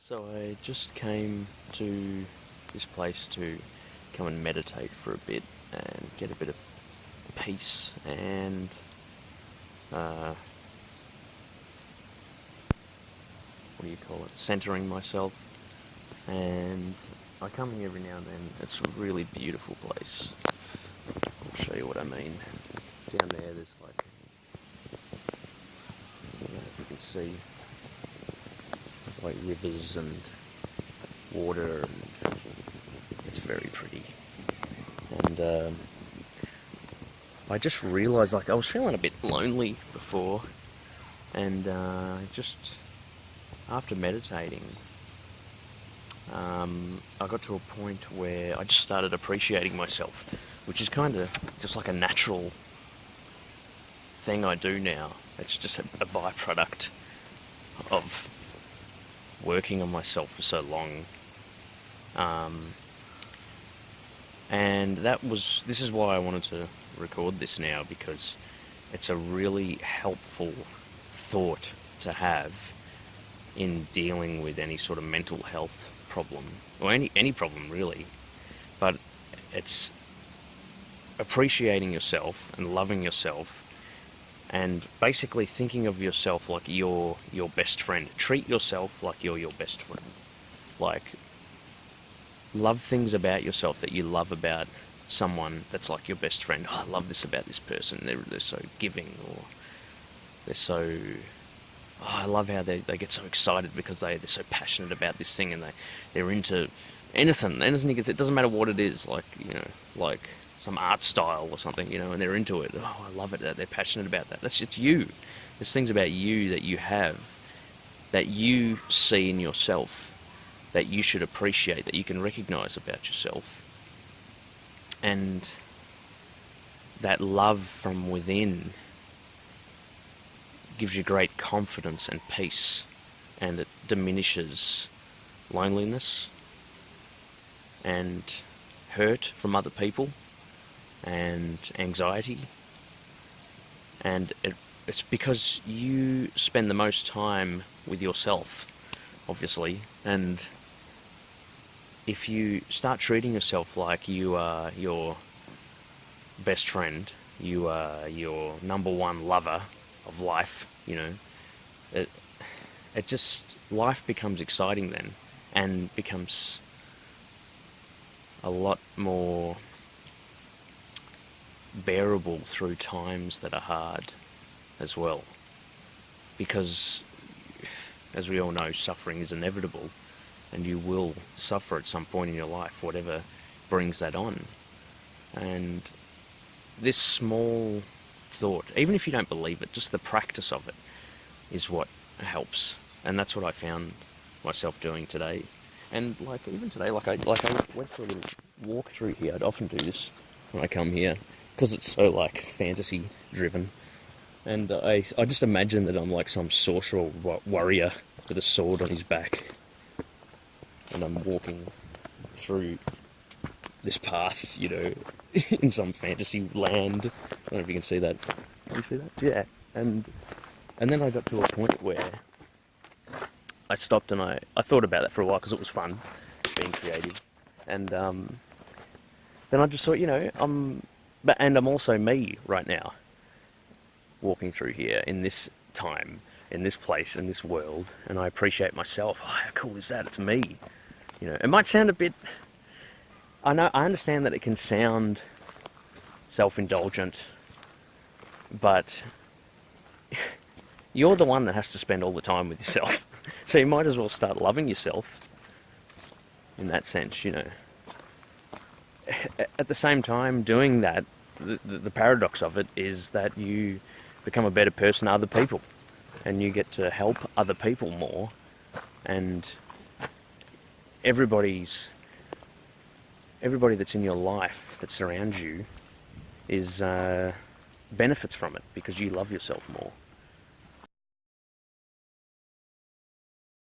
So I just came to this place to come and meditate for a bit and get a bit of peace and what do you call it? Centering myself. And I come here every now and then. It's a really beautiful place. I'll show you what I mean. Down there, there's like, I don't know if you can see, there's like rivers and water, and it's very pretty. And I just realised, like, I was feeling a bit lonely before, and just after meditating, I got to a point where I just started appreciating myself, which is kind of just like a natural thing I do now. It's just a byproduct of working on myself for so long. And this is why I wanted to record this now, because it's a really helpful thought to have in dealing with any sort of mental health problem, or any problem really. But it's appreciating yourself and loving yourself, and basically thinking of yourself like you're your best friend. Treat yourself like you're your best friend. Like, love things about yourself that you love about someone that's like your best friend. Oh, I love this about this person. They're so giving, or they're so... Oh, I love how they get so excited because they're so passionate about this thing, and they're into anything. It doesn't matter what it is, like, like some art style or something, and they're into it. Oh, I love it that they're passionate about that. That's just you. There's things about you that you have, that you see in yourself, that you should appreciate, that you can recognize about yourself. And that love from within gives you great confidence and peace, and it diminishes loneliness and hurt from other people and anxiety. And it's because you spend the most time with yourself, obviously, and if you start treating yourself like you are your best friend, you are your number one lover of life, life becomes exciting then, and becomes a lot more bearable through times that are hard as well. Because, as we all know, suffering is inevitable, and you will suffer at some point in your life, whatever brings that on. And this small thought, even if you don't believe it, just the practice of it is what helps. And that's what I found myself doing today. And even today, I went for a little walk through here. I'd often do this when I come here, because it's so fantasy driven. And I just imagine that I'm like some sorcerer warrior with a sword on his back, and I'm walking through this path, in some fantasy land. I don't know if you can see that. Can you see that? Yeah. And then I got to a point where I stopped, and I thought about that for a while, because it was fun being creative. And then I just thought, and I'm also me right now, walking through here in this time, in this place, in this world, and I appreciate myself. Oh, how cool is that? It's me. It might sound a bit... I understand that it can sound self-indulgent, but you're the one that has to spend all the time with yourself. So you might as well start loving yourself in that sense, At the same time, doing that, the paradox of it is that you become a better person to other people, and you get to help other people more, and everybody that's in your life, that surrounds you, is benefits from it, because you love yourself more.